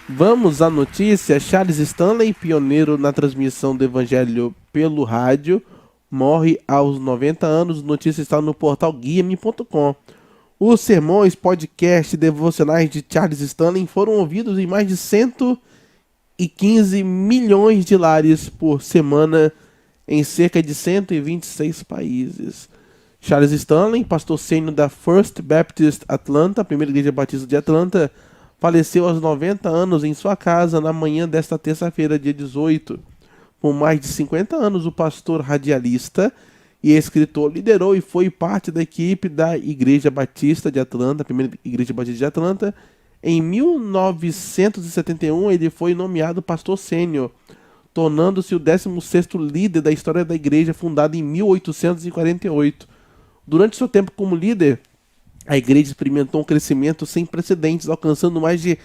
Vamos à notícia. Charles Stanley, pioneiro na transmissão do evangelho pelo rádio, morre aos 90 anos. Notícia está no portal guia-me.com. Os sermões, podcast e devocionais de Charles Stanley foram ouvidos em mais de 115 milhões de lares por semana em cerca de 126 países. Charles Stanley, pastor sênior da First Baptist Atlanta, primeira igreja batista de Atlanta, faleceu aos 90 anos em sua casa na manhã desta terça-feira, dia 18. Por mais de 50 anos, o pastor radialista e escritor liderou e foi parte da equipe da Igreja Batista de Atlanta, a primeira Igreja Batista de Atlanta. Em 1971, ele foi nomeado pastor sênior, tornando-se o 16º líder da história da igreja, fundada em 1848. Durante seu tempo como líder, a igreja experimentou um crescimento sem precedentes, alcançando mais de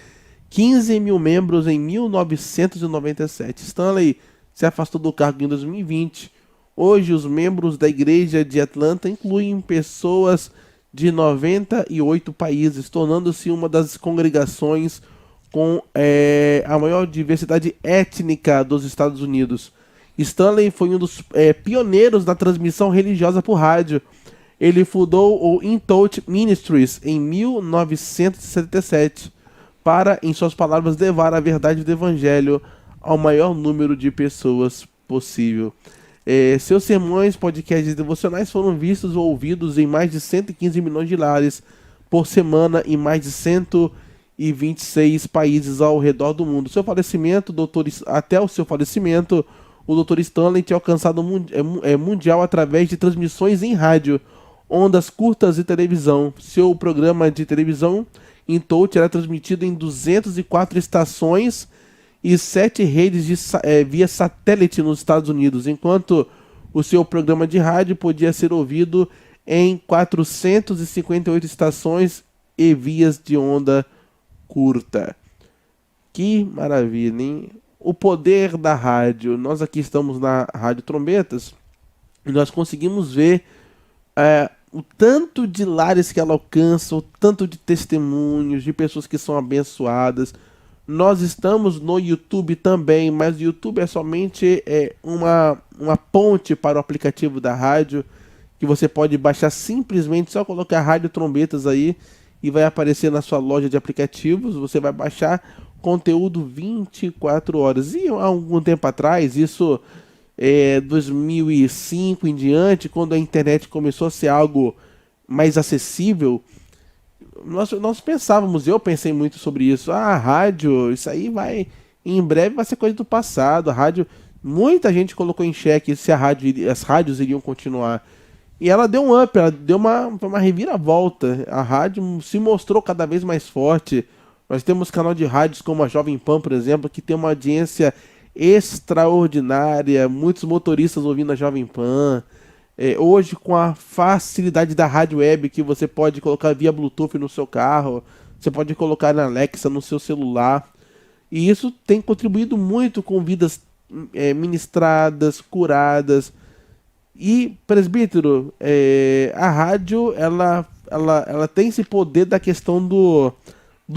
15 mil membros em 1997. Stanley se afastou do cargo em 2020. Hoje, os membros da igreja de Atlanta incluem pessoas de 98 países, tornando-se uma das congregações com a maior diversidade étnica dos Estados Unidos. Stanley foi um dos pioneiros da transmissão religiosa por rádio. Ele fundou o In Touch Ministries em 1977 para, em suas palavras, levar a verdade do evangelho ao maior número de pessoas possível. Seus sermões, podcasts e devocionais foram vistos ou ouvidos em mais de 115 milhões de lares por semana em mais de 126 países ao redor do mundo. Até o seu falecimento, o Dr. Stanley tinha alcançado mundial através de transmissões em rádio, ondas curtas e televisão. Seu programa de televisão, In Touch, era transmitido em 204 estações e 7 redes via satélite nos Estados Unidos, enquanto o seu programa de rádio podia ser ouvido em 458 estações e vias de onda curta. Que maravilha, hein? O poder da rádio. Nós aqui estamos na Rádio Trombetas e nós conseguimos ver o tanto de lares que ela alcança, o tanto de testemunhos, de pessoas que são abençoadas. Nós estamos no YouTube também, mas o YouTube é somente uma ponte para o aplicativo da rádio, que você pode baixar simplesmente, só colocar Rádio Trombetas aí, e vai aparecer na sua loja de aplicativos. Você vai baixar conteúdo 24 horas. E há algum tempo atrás, isso 2005 em diante, quando a internet começou a ser algo mais acessível, nós pensávamos, eu pensei muito sobre isso. A rádio, isso aí em breve vai ser coisa do passado. A rádio, muita gente colocou em xeque se as rádios iriam continuar. E ela deu um up, ela deu uma reviravolta. A rádio se mostrou cada vez mais forte. Nós temos canal de rádios como a Jovem Pan, por exemplo, que tem uma audiência extraordinária, muitos motoristas ouvindo a Jovem Pan. Hoje, com a facilidade da rádio web, que você pode colocar via Bluetooth no seu carro, você pode colocar na Alexa no seu celular, e isso tem contribuído muito com vidas ministradas, curadas. E, presbítero, a rádio ela tem esse poder da questão do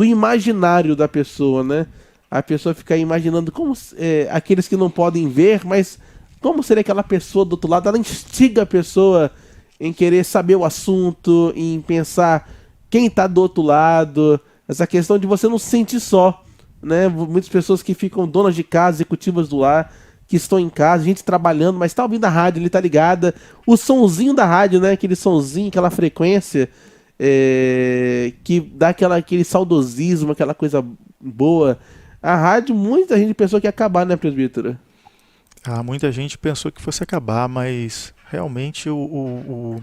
imaginário da pessoa, né? A pessoa fica imaginando como aqueles que não podem ver, mas como seria aquela pessoa do outro lado. Ela instiga a pessoa em querer saber o assunto, em pensar quem está do outro lado. Essa questão de você não se sentir só, né? Muitas pessoas que ficam donas de casa, executivas do lar, que estão em casa, gente trabalhando, mas está ouvindo a rádio, ele está ligada. O sonzinho da rádio, né? Aquele sonzinho, aquela frequência que dá aquele saudosismo, aquela coisa boa. A rádio, muita gente pensou que ia acabar, né, presbítero? Muita gente pensou que fosse acabar, mas realmente vamos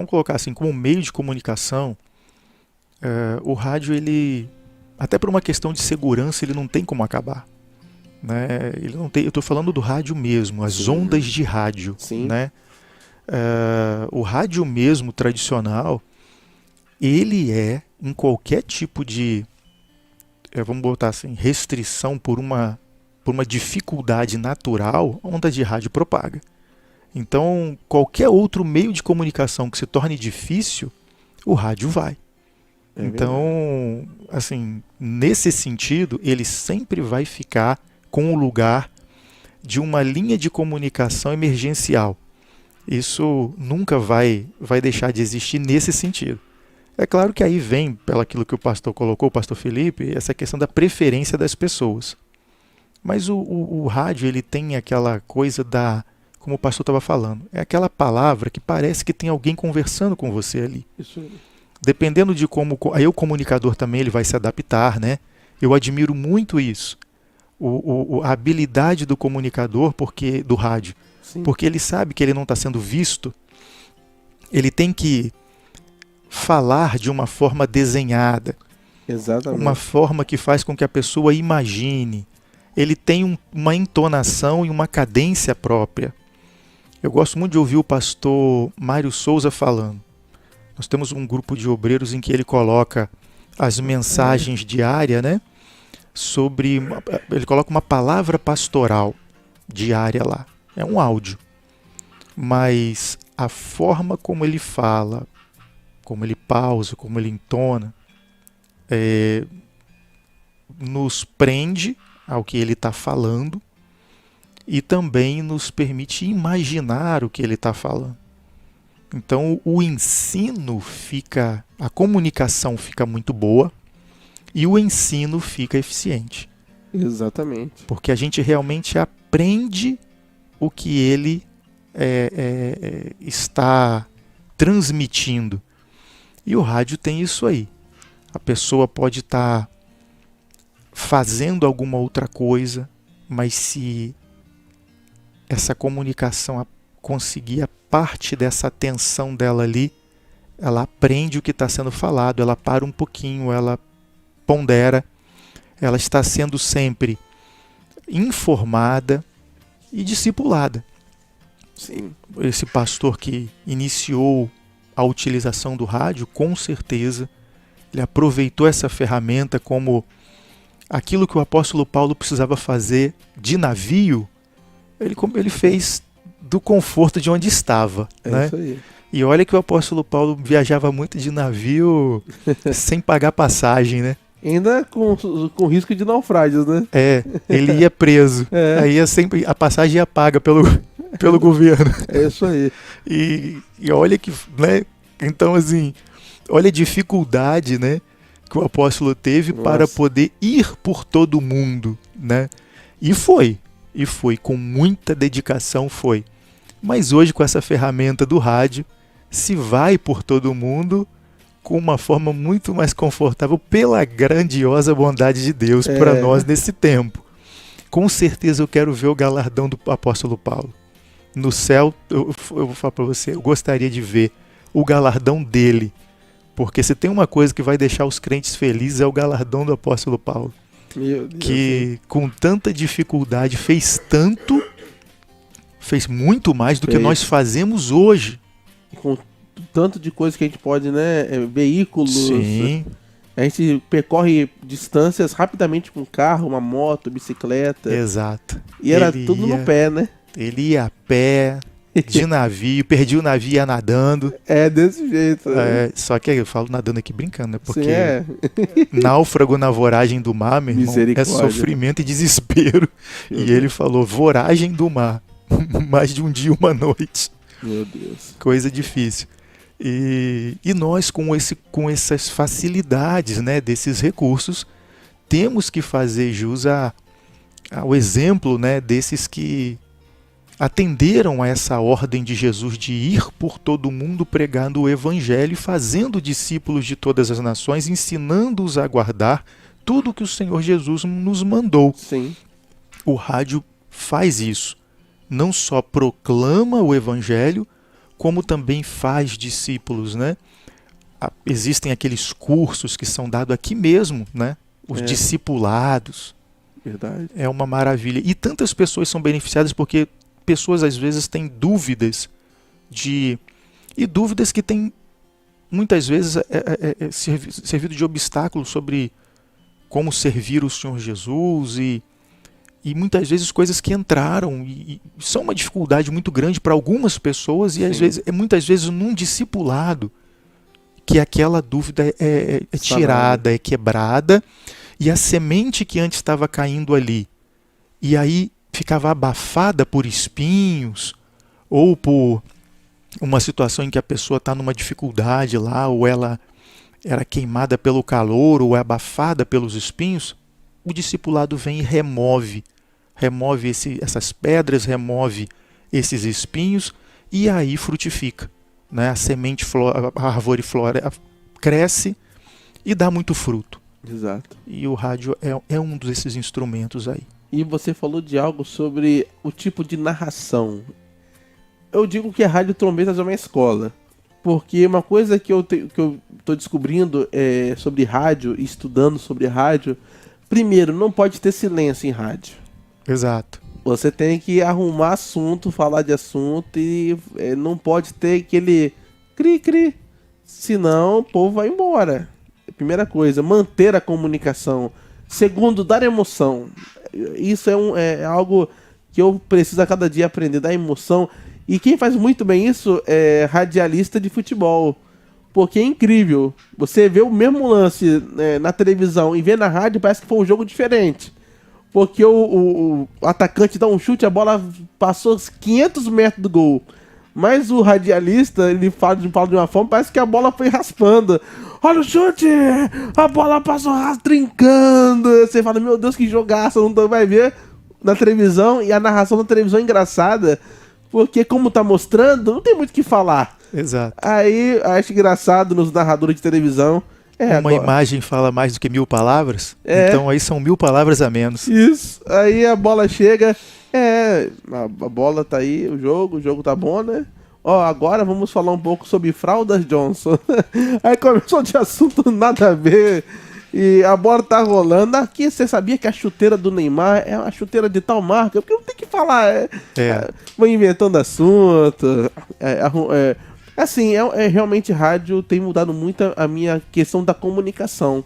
colocar assim, como meio de comunicação, o rádio, ele, até por uma questão de segurança, ele não tem como acabar, né? Ele não tem, eu estou falando do rádio mesmo, as ondas de rádio, Sim. né? O rádio mesmo tradicional, ele em qualquer tipo de, vamos botar assim, restrição por uma dificuldade natural, a onda de rádio propaga. Então, qualquer outro meio de comunicação que se torne difícil, o rádio vai. É Então, assim, nesse sentido, ele sempre vai ficar com o lugar de uma linha de comunicação emergencial. Isso nunca vai deixar de existir nesse sentido. É claro que aí vem, pelo aquilo que o pastor colocou, o pastor Felipe, essa questão da preferência das pessoas. Mas o rádio, ele tem aquela coisa da, como o pastor estava falando, é aquela palavra que parece que tem alguém conversando com você ali. Isso aí. Dependendo de como, aí o comunicador também ele vai se adaptar, né? Eu admiro muito isso. A habilidade do comunicador, do rádio, Sim. porque ele sabe que ele não está sendo visto, ele tem que falar de uma forma desenhada, Exatamente. uma forma que faz com que a pessoa imagine. Ele tem uma entonação e uma cadência própria. Eu gosto muito de ouvir o pastor Mário Souza falando. Nós temos um grupo de obreiros em que ele coloca as mensagens diárias, né? Ele coloca uma palavra pastoral diária lá. É um áudio. Mas a forma como ele fala, como ele pausa, como ele entona, nos prende ao que ele está falando e também nos permite imaginar o que ele está falando. Então o ensino a comunicação fica muito boa e o ensino fica eficiente. Exatamente. Porque a gente realmente aprende o que ele está transmitindo. E o rádio tem isso aí. A pessoa pode estar fazendo alguma outra coisa, mas se essa comunicação conseguir a parte dessa atenção dela ali, ela aprende o que está sendo falado, ela para um pouquinho, ela pondera, ela está sendo sempre informada e discipulada. Sim. Esse pastor que iniciou a utilização do rádio, com certeza, ele aproveitou essa ferramenta como aquilo que o apóstolo Paulo precisava fazer de navio, ele fez do conforto de onde estava. Né? Isso aí. E olha que o apóstolo Paulo viajava muito de navio sem pagar passagem, né? Ainda com risco de naufrágios, né? Ele ia preso. Aí sempre a passagem ia paga pelo governo. É isso aí. E olha que, né? Então, assim, olha a dificuldade, né, que o apóstolo teve para poder ir por todo mundo, né? E foi com muita dedicação, foi. Mas hoje, com essa ferramenta do rádio, se vai por todo mundo com uma forma muito mais confortável pela grandiosa bondade de Deus para nós nesse tempo. Com certeza eu quero ver o galardão do apóstolo Paulo. No céu, eu vou falar para você, eu gostaria de ver o galardão dele. Porque se tem uma coisa que vai deixar os crentes felizes é o galardão do apóstolo Paulo. Meu Deus, que com tanta dificuldade fez muito mais do que nós fazemos hoje. Com tanto de coisa que a gente pode, né? Veículos. Sim. A gente percorre distâncias rapidamente com carro, uma moto, bicicleta. Exato. E era tudo no pé, né? Ele ia a pé, de navio, perdia o navio e ia nadando. É desse jeito. Né? Só que eu falo nadando aqui brincando, né? Porque Sim, náufrago na voragem do mar, meu irmão, é sofrimento e desespero. E ele falou, voragem do mar. Mais de um dia e uma noite. Meu Deus. Coisa difícil. E nós, com essas facilidades, né, desses recursos, temos que fazer jus ao exemplo, né, desses que atenderam a essa ordem de Jesus de ir por todo mundo pregando o evangelho e fazendo discípulos de todas as nações, ensinando-os a guardar tudo o que o Senhor Jesus nos mandou. Sim. O rádio faz isso. Não só proclama o evangelho, como também faz discípulos, né? Existem aqueles cursos que são dados aqui mesmo, né? Os discipulados. Verdade. É uma maravilha. E tantas pessoas são beneficiadas porque pessoas às vezes têm dúvidas e dúvidas que têm muitas vezes servido de obstáculo sobre como servir o Senhor Jesus e muitas vezes coisas que entraram e são uma dificuldade muito grande para algumas pessoas e às vezes, muitas vezes num discipulado que aquela dúvida é tirada, é quebrada, e a semente que antes estava caindo ali, e aí ficava abafada por espinhos, ou por uma situação em que a pessoa está numa dificuldade lá, ou ela era queimada pelo calor, ou é abafada pelos espinhos, o discipulado vem e remove essas pedras, remove esses espinhos, e aí frutifica. Né? A semente, a árvore flora, cresce e dá muito fruto. Exato. E o rádio é um desses instrumentos aí. E você falou de algo sobre o tipo de narração. Eu digo que a Rádio Trombetas é uma escola. Porque uma coisa que eu tô descobrindo sobre rádio, estudando sobre rádio, primeiro, não pode ter silêncio em rádio. Exato. Você tem que arrumar assunto, falar de assunto e não pode ter aquele cri-cri. Senão o povo vai embora. Primeira coisa, manter a comunicação. Segundo, dar emoção. Isso é algo que eu preciso a cada dia aprender, dar emoção. E quem faz muito bem isso é radialista de futebol. Porque é incrível. Você vê o mesmo lance na televisão e vê na rádio, parece que foi um jogo diferente. Porque o atacante dá um chute, a bola passou 500 metros do gol. Mas o radialista, ele fala de uma forma, parece que a bola foi raspando. Olha o chute! A bola passou trincando. Você fala, meu Deus, que jogaço. Não vai ver na televisão. E a narração da televisão é engraçada. Porque como tá mostrando, não tem muito o que falar. Exato. Aí, acho engraçado nos narradores de televisão. Uma imagem fala mais do que 1000 palavras. Então aí são 1000 palavras a menos. Isso. Aí a bola chega. A bola tá aí, o jogo tá bom, né? Ó, agora vamos falar um pouco sobre fraldas Johnson. Aí começou de assunto nada a ver. E a bola tá rolando. Aqui você sabia que a chuteira do Neymar é uma chuteira de tal marca? Porque não tem que falar. Vão inventando assunto. Assim, realmente rádio tem mudado muito a minha questão da comunicação.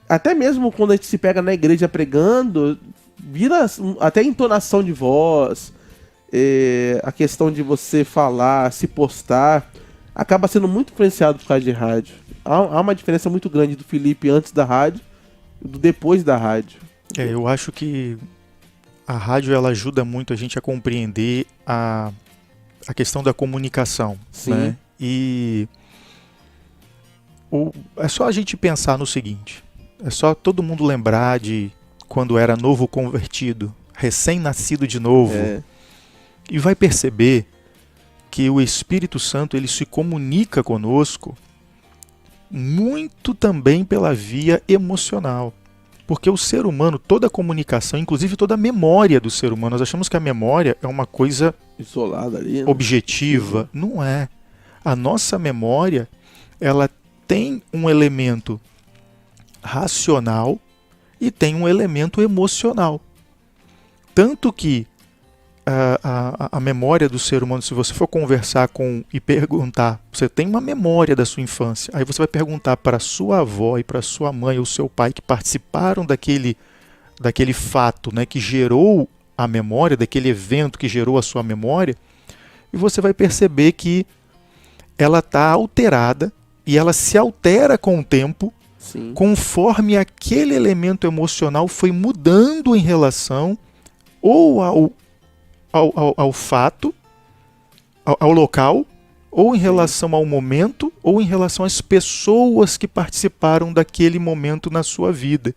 Até mesmo quando a gente se pega na igreja pregando, vira até entonação de voz, a questão de você falar, se postar, acaba sendo muito influenciado por causa de rádio. Há uma diferença muito grande do Felipe antes da rádio e do depois da rádio. Eu acho que a rádio ela ajuda muito a gente a compreender a questão da comunicação. Sim. Né? E é só a gente pensar no seguinte, é só todo mundo lembrar de quando era novo convertido, recém-nascido de novo, e vai perceber que o Espírito Santo ele se comunica conosco muito também pela via emocional. Porque o ser humano, toda a comunicação, inclusive toda a memória do ser humano, nós achamos que a memória é uma coisa isolada ali, né? Objetiva. Não é. A nossa memória, ela tem um elemento racional e tem um elemento emocional. Tanto que a memória do ser humano, se você for conversar e perguntar, você tem uma memória da sua infância, aí você vai perguntar para a sua avó e para a sua mãe ou seu pai que participaram daquele fato, né, que gerou a memória, daquele evento que gerou a sua memória, e você vai perceber que ela está alterada e ela se altera com o tempo. Sim. Conforme aquele elemento emocional foi mudando em relação ou ao fato, ao local, ou em relação ao momento, ou em relação às pessoas que participaram daquele momento na sua vida.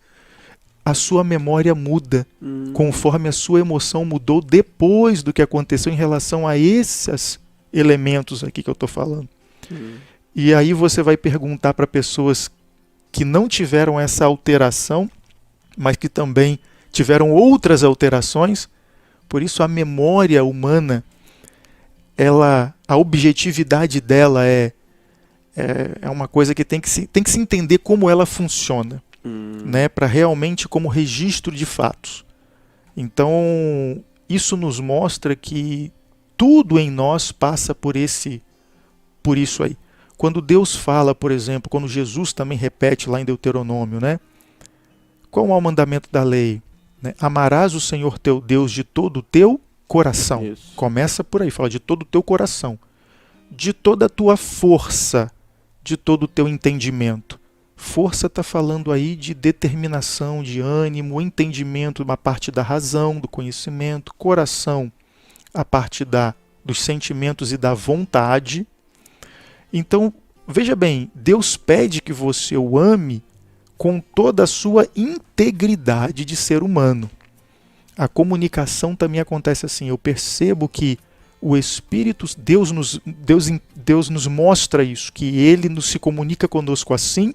A sua memória muda conforme a sua emoção mudou depois do que aconteceu em relação a esses elementos aqui que eu estou falando. E aí você vai perguntar para pessoas que não tiveram essa alteração, mas que também tiveram outras alterações. Por isso a memória humana, a objetividade dela é uma coisa que tem que se entender como ela funciona, né, para realmente como registro de fatos. Então isso nos mostra que tudo em nós passa por isso aí. Quando Deus fala, por exemplo, quando Jesus também repete lá em Deuteronômio, né? Qual é o mandamento da lei? Né? Amarás o Senhor teu Deus de todo o teu coração. Isso. Começa por aí, fala de todo o teu coração. De toda a tua força de todo o teu entendimento. Força está falando aí de determinação, de ânimo, entendimento, uma parte da razão, do conhecimento, coração, a parte dos sentimentos e da vontade. Então, veja bem, Deus pede que você o ame com toda a sua integridade de ser humano. A comunicação também acontece assim. Eu percebo que o Espírito, Deus nos mostra isso, que Ele nos se comunica conosco assim,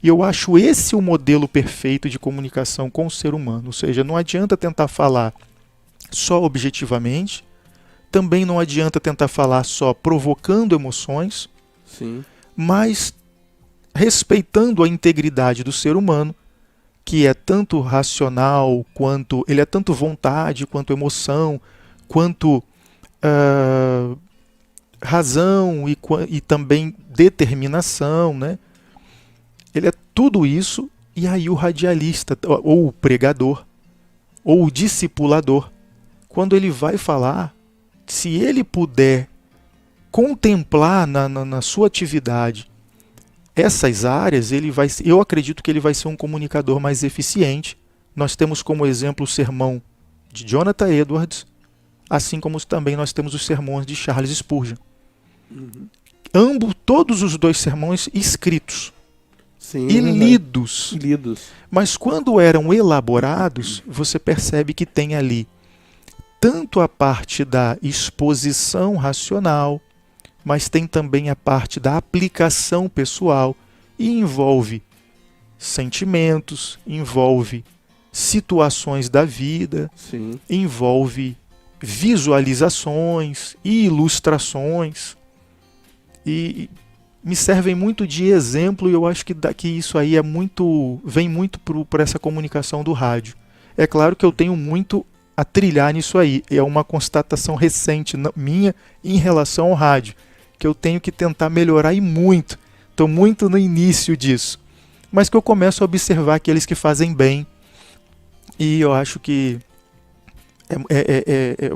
e eu acho esse o modelo perfeito de comunicação com o ser humano. Ou seja, não adianta tentar falar só objetivamente, também não adianta tentar falar só provocando emoções, Sim. mas respeitando a integridade do ser humano, que é tanto racional, quanto ele é tanto vontade, quanto emoção, quanto razão e também determinação, né? Ele é tudo isso, e aí o radialista, ou o pregador, ou o discipulador, quando ele vai falar, se ele puder contemplar na sua atividade essas áreas, eu acredito que ele vai ser um comunicador mais eficiente. Nós temos como exemplo o sermão de Jonathan Edwards, assim como também nós temos os sermões de Charles Spurgeon. Todos os dois sermões escritos. Sim, E lidos. Mas quando eram elaborados, você percebe que tem ali tanto a parte da exposição racional, mas tem também a parte da aplicação pessoal, e envolve sentimentos, envolve situações da vida, sim, envolve visualizações e ilustrações, e me servem muito de exemplo, e eu acho que isso aí vem muito por essa comunicação do rádio. É claro que eu tenho muito a trilhar nisso aí, é uma constatação recente minha em relação ao rádio, que eu tenho que tentar melhorar e muito, estou muito no início disso, mas que eu começo a observar aqueles que fazem bem, e eu acho que,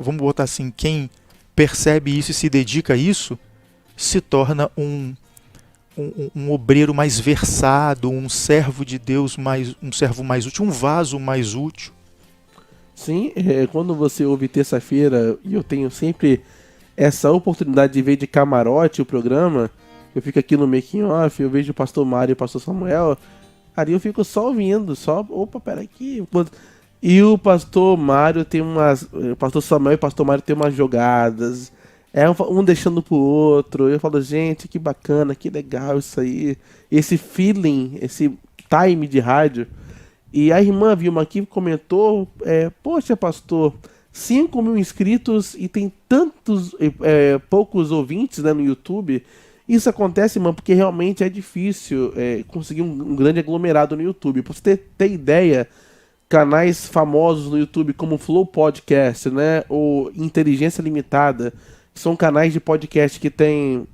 vamos botar assim, quem percebe isso e se dedica a isso, se torna um obreiro mais versado, um servo de Deus, um servo mais útil, um vaso mais útil. Sim, quando você ouve terça-feira, e eu tenho sempre essa oportunidade de ver de camarote o programa, eu fico aqui no making off, eu vejo o pastor Mário e o pastor Samuel, aí eu fico só ouvindo, opa, peraí aqui. E o pastor Mário tem o pastor Samuel e o pastor Mário tem umas jogadas, um deixando pro outro. Eu falo, gente, que bacana, que legal isso aí. Esse feeling, esse time de rádio. E a irmã Vilma aqui comentou, poxa, pastor, 5.000 inscritos e tem tantos poucos ouvintes, né, no YouTube. Isso acontece, irmã, porque realmente é difícil conseguir um grande aglomerado no YouTube. Pra você ter ideia, canais famosos no YouTube como Flow Podcast, né, ou Inteligência Limitada, são canais de podcast que tem,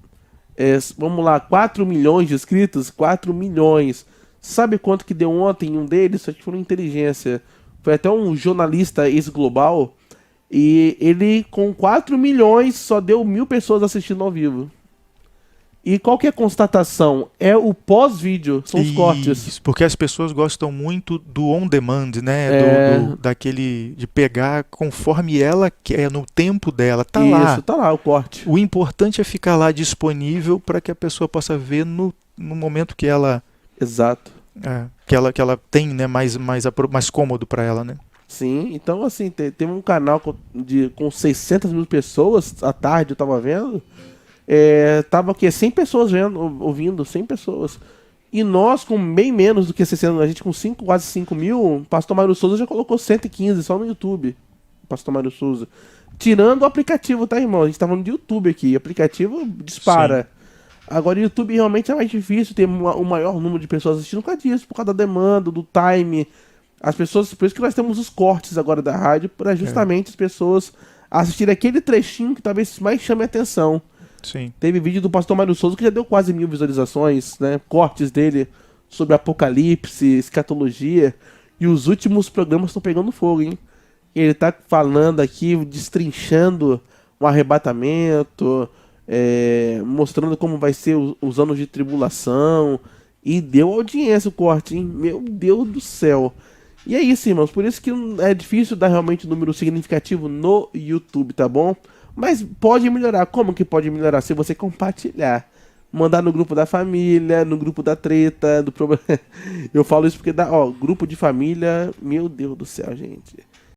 vamos lá, 4 milhões de inscritos, 4 milhões. Sabe quanto que deu ontem um deles? Acho que foi no Inteligência. Foi até um jornalista ex-global, e ele com 4 milhões só deu 1.000 pessoas assistindo ao vivo. E qual que é a constatação? É o pós-vídeo, são os cortes. Isso, porque as pessoas gostam muito do on-demand, né? Daquele de pegar conforme ela quer, no tempo dela. Tá lá. Isso, tá lá o corte. O importante é ficar lá disponível para que a pessoa possa ver no momento que ela... Exato. Que ela tem, né? Mais cômodo para ela, né? Sim, então assim, tem um canal com 600 mil pessoas, à tarde eu tava vendo... tava aqui 100 pessoas ouvindo, 100 pessoas. E nós com bem menos do que 60, a gente com quase 5 mil, o pastor Mário Souza já colocou 115 só no YouTube. Pastor Mário Souza. Tirando o aplicativo, tá, irmão? A gente tá falando de YouTube aqui, aplicativo dispara. Sim. Agora o YouTube realmente é mais difícil ter um maior número de pessoas assistindo por causa disso, por causa da demanda, do time. As pessoas, por isso que nós temos os cortes agora da rádio, para justamente as pessoas assistirem aquele trechinho que talvez mais chame a atenção. Sim. Teve vídeo do pastor Mário Souza que já deu quase 1.000 visualizações, né? Cortes dele sobre Apocalipse, escatologia. E os últimos programas estão pegando fogo, hein? Ele tá falando aqui, destrinchando um arrebatamento, mostrando como vai ser os anos de tribulação. E deu audiência o corte, hein? Meu Deus do céu. E é isso, irmãos. Por isso que é difícil dar realmente um número significativo no YouTube, tá bom? Mas pode melhorar. Como que pode melhorar? Se você compartilhar. Mandar no grupo da família, no grupo da treta, do problema. Eu falo isso porque dá, ó, grupo de família, meu Deus do céu, gente.